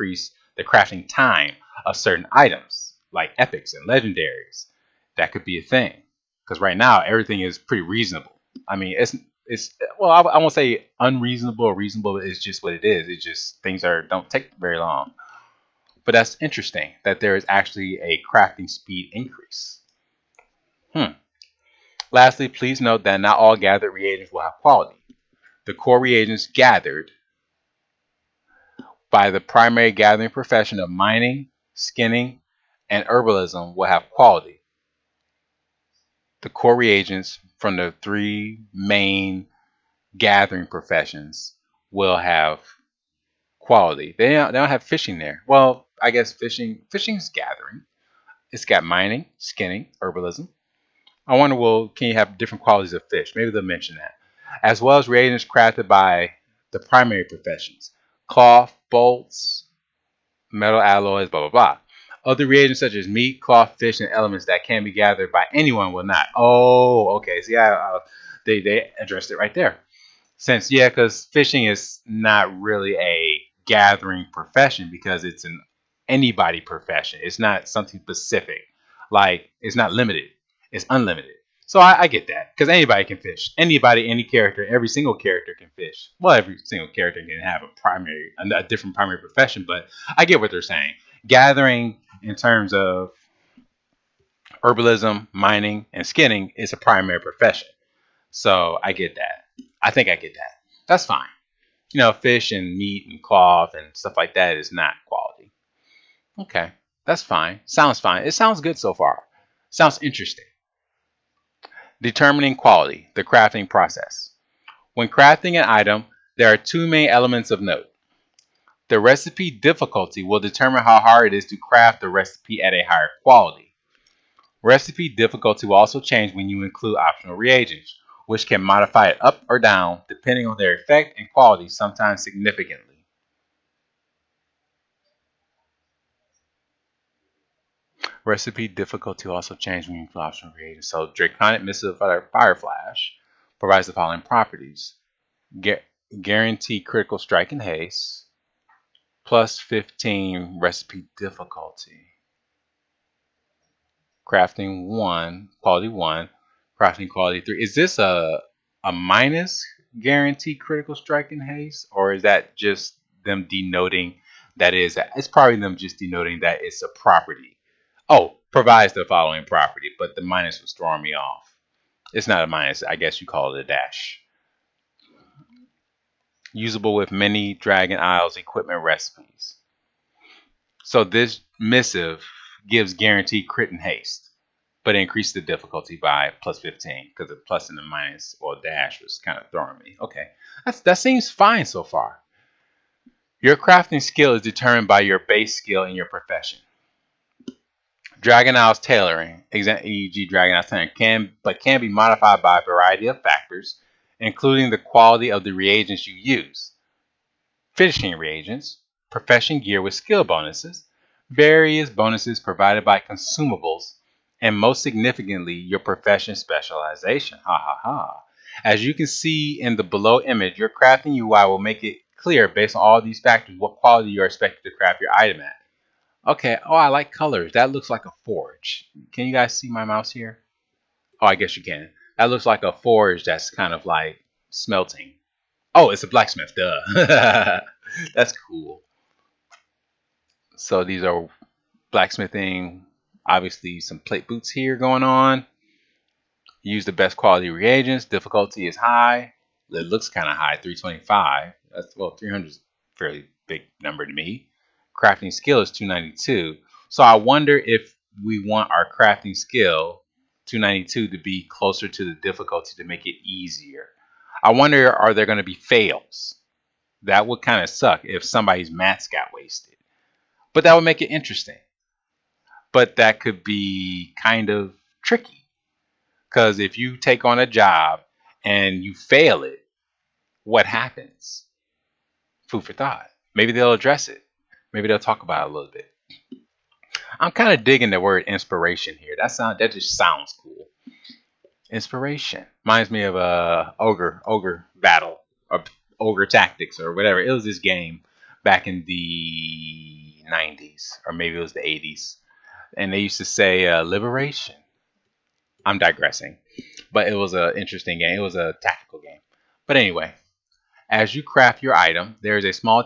increase the crafting time of certain items, like epics and legendaries. That could be a thing. Because right now, everything is pretty reasonable. I mean, it's well, I won't say unreasonable or reasonable. It's just what it is. It's just things don't take very long. But that's interesting that there is actually a crafting speed increase. Hmm. Lastly, please note that not all gathered reagents will have quality. The core reagents gathered by the primary gathering profession of mining, skinning, and herbalism will have quality. The core reagents from the three main gathering professions will have quality. They don't have fishing there. Well, I guess fishing's gathering. It's got mining, skinning, herbalism. I wonder, well, can you have different qualities of fish? Maybe they'll mention that. As well as reagents crafted by the primary professions. Cloth, bolts, metal alloys, blah, blah, blah. Other reagents such as meat, cloth, fish, and elements that can be gathered by anyone will not. Oh, okay. See, they addressed it right there. Since, yeah, because fishing is not really a gathering profession because it's an anybody profession. It's not something specific. Like, it's not limited. It's unlimited. So I get that because anybody can fish. Anybody, any character, every single character can fish. Well, every single character can have a different primary profession, but I get what they're saying. Gathering in terms of herbalism, mining, and skinning is a primary profession. So I get that. I think I get that. That's fine. Fish and meat and cloth and stuff like that is not quality. Okay, that's fine. Sounds fine. It sounds good so far. Sounds interesting. Determining quality, the crafting process. When crafting an item, there are two main elements of note. The recipe difficulty will determine how hard it is to craft the recipe at a higher quality. Recipe difficulty will also change when you include optional reagents, which can modify it up or down depending on their effect and quality, sometimes significantly. Recipe difficulty will also change when you include optional reagents. So, Draconic Missive Fire Flash provides the following properties: guarantee critical strike and haste, plus 15 recipe difficulty. Crafting 1, quality 1, crafting quality 3. Is this a minus guarantee critical strike and haste, or is that just them denoting that is? It's probably them just denoting that it's a property. Oh, provides the following property, but the minus was throwing me off. It's not a minus. I guess you call it a dash. Usable with many Dragon Isles equipment recipes. So this missive gives guaranteed crit and haste, but increase the difficulty by plus 15 because the plus and the minus or dash was kind of throwing me. Okay, that seems fine so far. Your crafting skill is determined by your base skill in your profession. Dragon Isles tailoring, e.g. Dragon Isles tailoring, can be modified by a variety of factors, including the quality of the reagents you use, finishing reagents, profession gear with skill bonuses, various bonuses provided by consumables, and most significantly, your profession specialization. Ha ha ha. As you can see in the below image, your crafting UI will make it clear based on all these factors what quality you're expected to craft your item at. Okay, oh, I like colors. That looks like a forge. Can you guys see my mouse here? Oh, I guess you can. That looks like a forge that's kind of like smelting. Oh, it's a blacksmith, duh. That's cool. So these are blacksmithing. Obviously, some plate boots here going on. Use the best quality reagents. Difficulty is high. It looks kind of high, 325. That's, well, 300 is a fairly big number to me. Crafting skill is 292. So I wonder if we want our crafting skill 292 to be closer to the difficulty to make it easier. I wonder, are there going to be fails? That would kind of suck if somebody's mats got wasted. But that would make it interesting. But that could be kind of tricky. Because if you take on a job and you fail it, what happens? Food for thought. Maybe they'll address it. Maybe they'll talk about it a little bit. I'm kind of digging the word inspiration here. That just sounds cool. Inspiration reminds me of a ogre battle or ogre tactics or whatever. It was this game back in the '90s or maybe it was the '80s, and they used to say liberation. I'm digressing, but it was an interesting game. It was a tactical game. But anyway, as you craft your item, there is a small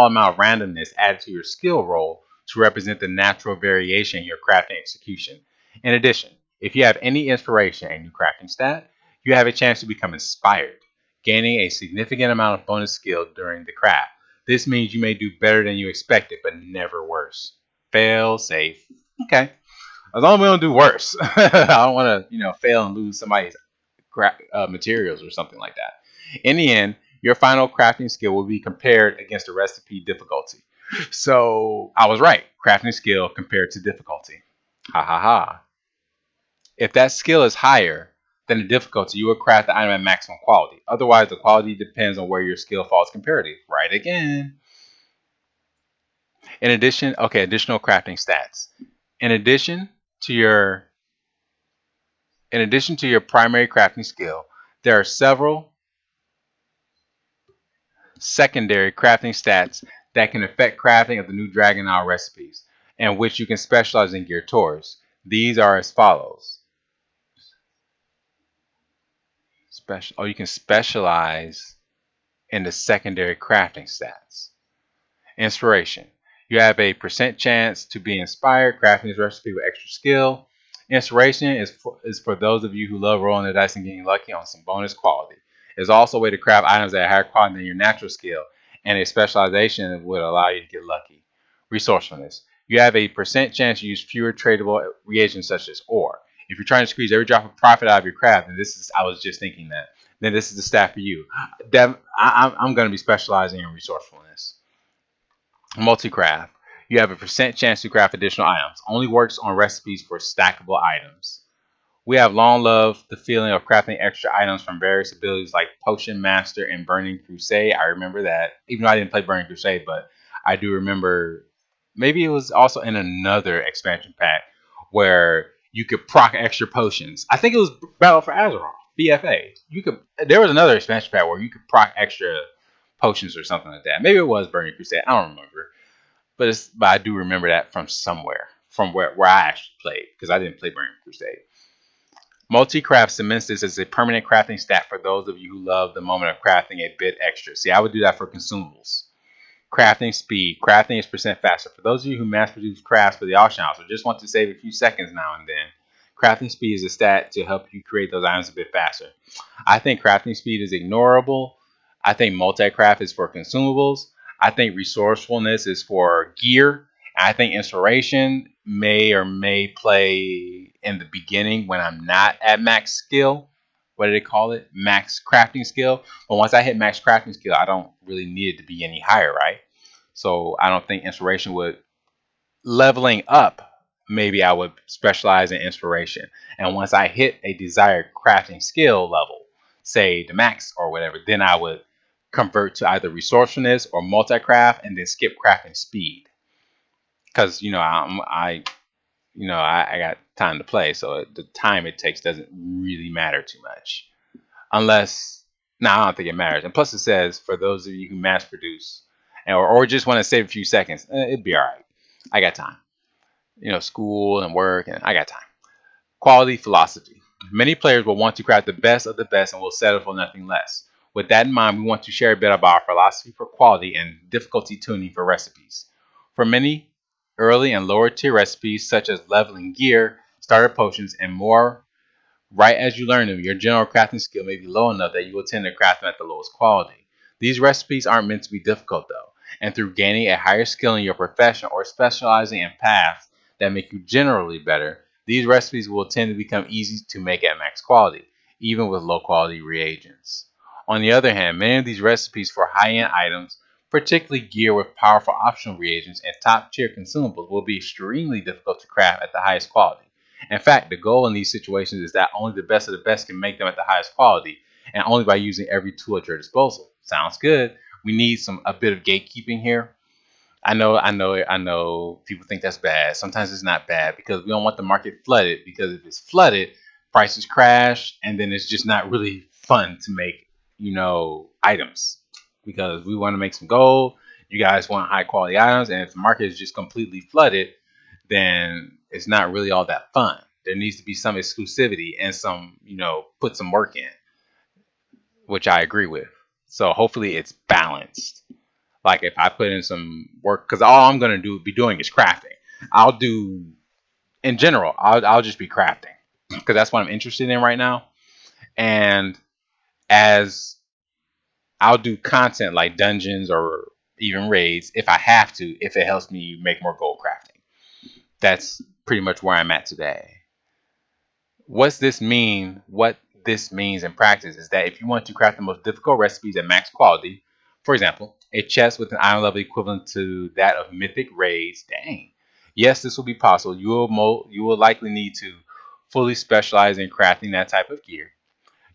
amount of randomness added to your skill roll to represent the natural variation in your crafting execution. In addition, if you have any inspiration, a new crafting stat, you have a chance to become inspired, gaining a significant amount of bonus skill during the craft. This means you may do better than you expected, but never worse. Fail safe. Okay. As long as we don't do worse. I don't want to, fail and lose somebody's materials or something like that. In the end, your final crafting skill will be compared against the recipe difficulty. So I was right. Crafting skill compared to difficulty. Ha ha ha. If that skill is higher than the difficulty, you will craft the item at maximum quality. Otherwise, the quality depends on where your skill falls comparative. Right again. In addition, okay, additional crafting stats. In addition to your in addition to your primary crafting skill, there are several secondary crafting stats that can affect crafting of the new Dragon Isle recipes, and which you can specialize in geared towards. These are as follows. You can specialize in the secondary crafting stats. Inspiration. You have a percent chance to be inspired crafting this recipe with extra skill. Inspiration is for those of you who love rolling the dice and getting lucky on some bonus quality. It's also a way to craft items that are higher quality than your natural skill, and a specialization would allow you to get lucky. Resourcefulness. You have a percent chance to use fewer tradable reagents such as ore. If you're trying to squeeze every drop of profit out of your craft, and I was just thinking that, then this is the stat for you. I'm going to be specializing in resourcefulness. Multi-craft. You have a percent chance to craft additional items. Only works on recipes for stackable items. We have long loved the feeling of crafting extra items from various abilities like Potion Master and Burning Crusade. I remember that. Even though I didn't play Burning Crusade, but I do remember maybe it was also in another expansion pack where you could proc extra potions. I think it was Battle for Azeroth, BFA. There was another expansion pack where you could proc extra potions or something like that. Maybe it was Burning Crusade. I don't remember. But I do remember that from somewhere, from where I actually played, because I didn't play Burning Crusade. Multi-craft cements this as a permanent crafting stat for those of you who love the moment of crafting a bit extra. See, I would do that for consumables. Crafting speed. Crafting is percent faster. For those of you who mass produce crafts for the auction house or just want to save a few seconds now and then, crafting speed is a stat to help you create those items a bit faster. I think crafting speed is ignorable. I think multi-craft is for consumables. I think resourcefulness is for gear. I think inspiration may or may play in the beginning when I'm not at max skill. What do they call it? Max crafting skill. But once I hit max crafting skill, I don't really need it to be any higher, right? So I don't think inspiration would leveling up. Maybe I would specialize in inspiration. And once I hit a desired crafting skill level, say the max or whatever, then I would convert to either resourcefulness or multi-craft and then skip crafting speed. Because I got time to play, so the time it takes doesn't really matter too much. Unless, no, I don't think it matters. And plus, it says for those of you who mass produce or just want to save a few seconds, it'd be all right. I got time. School and work, and I got time. Quality philosophy. Many players will want to craft the best of the best and will settle for nothing less. With that in mind, we want to share a bit about our philosophy for quality and difficulty tuning for recipes. For many early and lower tier recipes, such as leveling gear, starter potions, and more, right as you learn them, your general crafting skill may be low enough that you will tend to craft them at the lowest quality. These recipes aren't meant to be difficult though, and through gaining a higher skill in your profession or specializing in paths that make you generally better, these recipes will tend to become easy to make at max quality, even with low quality reagents. On the other hand, many of these recipes for high-end items, particularly gear with powerful optional reagents and top-tier consumables, will be extremely difficult to craft at the highest quality. In fact, the goal in these situations is that only the best of the best can make them at the highest quality, and only by using every tool at your disposal. Sounds good. We need a bit of gatekeeping here. I know. People think that's bad. Sometimes it's not bad because we don't want the market flooded. Because if it's flooded, prices crash, and then it's just not really fun to make, items. Because we want to make some gold. You guys want high quality items, and if the market is just completely flooded, then it's not really all that fun. There needs to be some exclusivity and some, put some work in, which I agree with. So hopefully it's balanced. Like if I put in some work, because all I'm gonna be doing is crafting. I'll do in general. I'll just be crafting because that's what I'm interested in right now. And as I'll do content like dungeons or even raids if I have to, if it helps me make more gold crafting. That's pretty much where I'm at today. What this means in practice is that if you want to craft the most difficult recipes at max quality, for example, a chest with an iron level equivalent to that of mythic raids, dang. Yes, this will be possible. You will likely need to fully specialize in crafting that type of gear.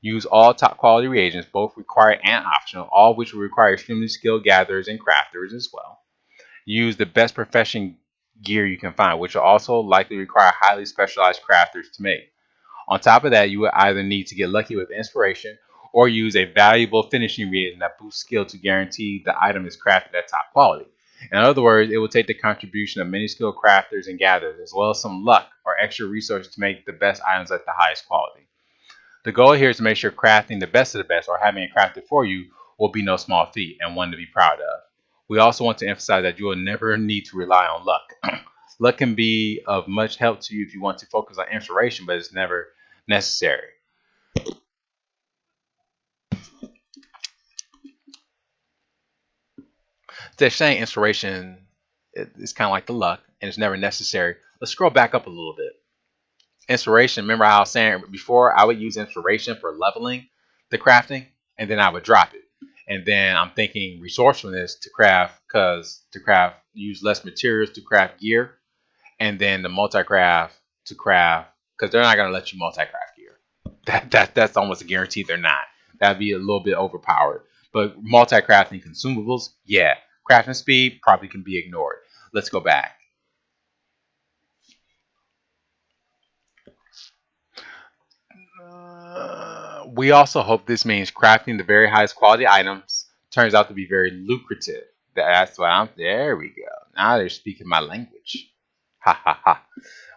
Use all top quality reagents, both required and optional, all of which will require extremely skilled gatherers and crafters as well. Use the best profession gear you can find, which will also likely require highly specialized crafters to make. On top of that, you will either need to get lucky with inspiration or use a valuable finishing reagent that boosts skill to guarantee the item is crafted at top quality. In other words, it will take the contribution of many skilled crafters and gatherers, as well as some luck or extra resources to make the best items at the highest quality. The goal here is to make sure crafting the best of the best or having it crafted for you will be no small feat and one to be proud of. We also want to emphasize that you will never need to rely on luck. Luck can be of much help to you if you want to focus on inspiration, but it's never necessary. They're saying inspiration is kind of like the luck and it's never necessary. Let's scroll back up a little bit. Inspiration, remember how I was saying before, I would use inspiration for leveling the crafting and then I would drop it. And then I'm thinking resourcefulness to craft, because to craft, use less materials to craft gear, and then the multi-craft to craft, because they're not going to let you multi-craft gear. That's almost a guarantee they're not. That'd be a little bit overpowered. But multi-crafting consumables, yeah. Crafting speed probably can be ignored. Let's go back. We also hope this means crafting the very highest quality items turns out to be very lucrative. That's why I'm. There we go. Now they're speaking my language. Ha ha ha.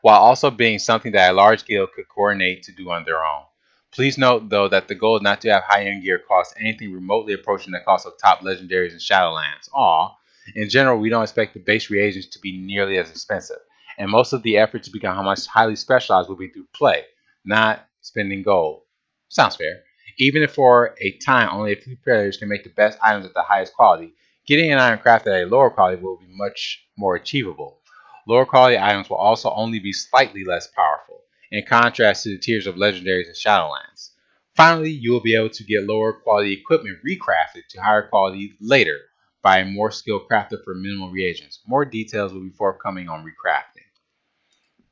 While also being something that a large guild could coordinate to do on their own. Please note, though, that the goal is not to have high-end gear cost anything remotely approaching the cost of top legendaries and Shadowlands. Aw. In general, we don't expect the base reagents to be nearly as expensive, and most of the effort to become how much highly specialized will be through play, not spending gold. Sounds fair. Even if for a time only a few players can make the best items at the highest quality, getting an item crafted at a lower quality will be much more achievable. Lower quality items will also only be slightly less powerful, in contrast to the tiers of legendaries and Shadowlands. Finally, you will be able to get lower quality equipment recrafted to higher quality later by a more skilled crafter for minimal reagents. More details will be forthcoming on recrafting.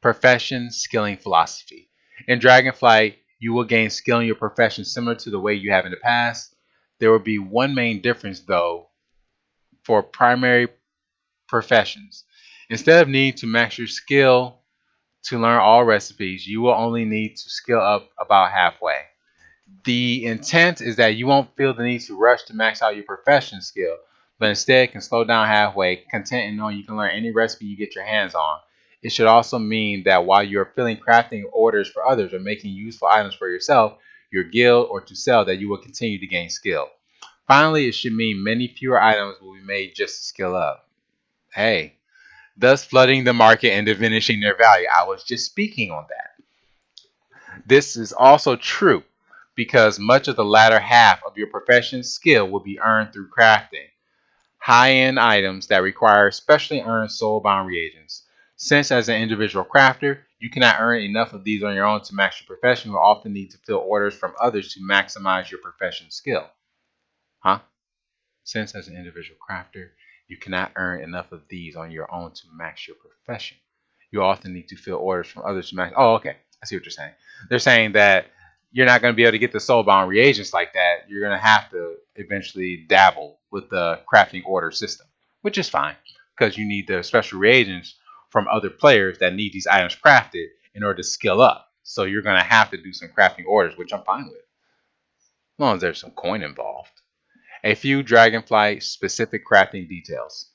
Profession skilling philosophy. In Dragonflight, you will gain skill in your profession similar to the way you have in the past. There will be one main difference, though, for primary professions. Instead of needing to max your skill to learn all recipes, you will only need to skill up about halfway. The intent is that you won't feel the need to rush to max out your profession skill, but instead can slow down halfway, content in knowing you can learn any recipe you get your hands on. It should also mean that while you're filling crafting orders for others or making useful items for yourself, your guild, or to sell, that you will continue to gain skill. Finally, it should mean many fewer items will be made just to skill up. Hey, thus flooding the market and diminishing their value. I was just speaking on that. This is also true because much of the latter half of your profession's skill will be earned through crafting high-end items that require specially earned soulbound reagents. Since as an individual crafter, you cannot earn enough of these on your own to max your profession, you will often need to fill orders from others to maximize your profession skill. Huh? Since as an individual crafter, you cannot earn enough of these on your own to max your profession. You often need to fill orders from others to max. Oh, okay. I see what you're saying. They're saying that you're not going to be able to get the soulbound reagents like that. You're going to have to eventually dabble with the crafting order system, which is fine because you need the special reagents from other players that need these items crafted in order to skill up. So you're going to have to do some crafting orders, which I'm fine with, as long as there's some coin involved. A few Dragonflight specific crafting details.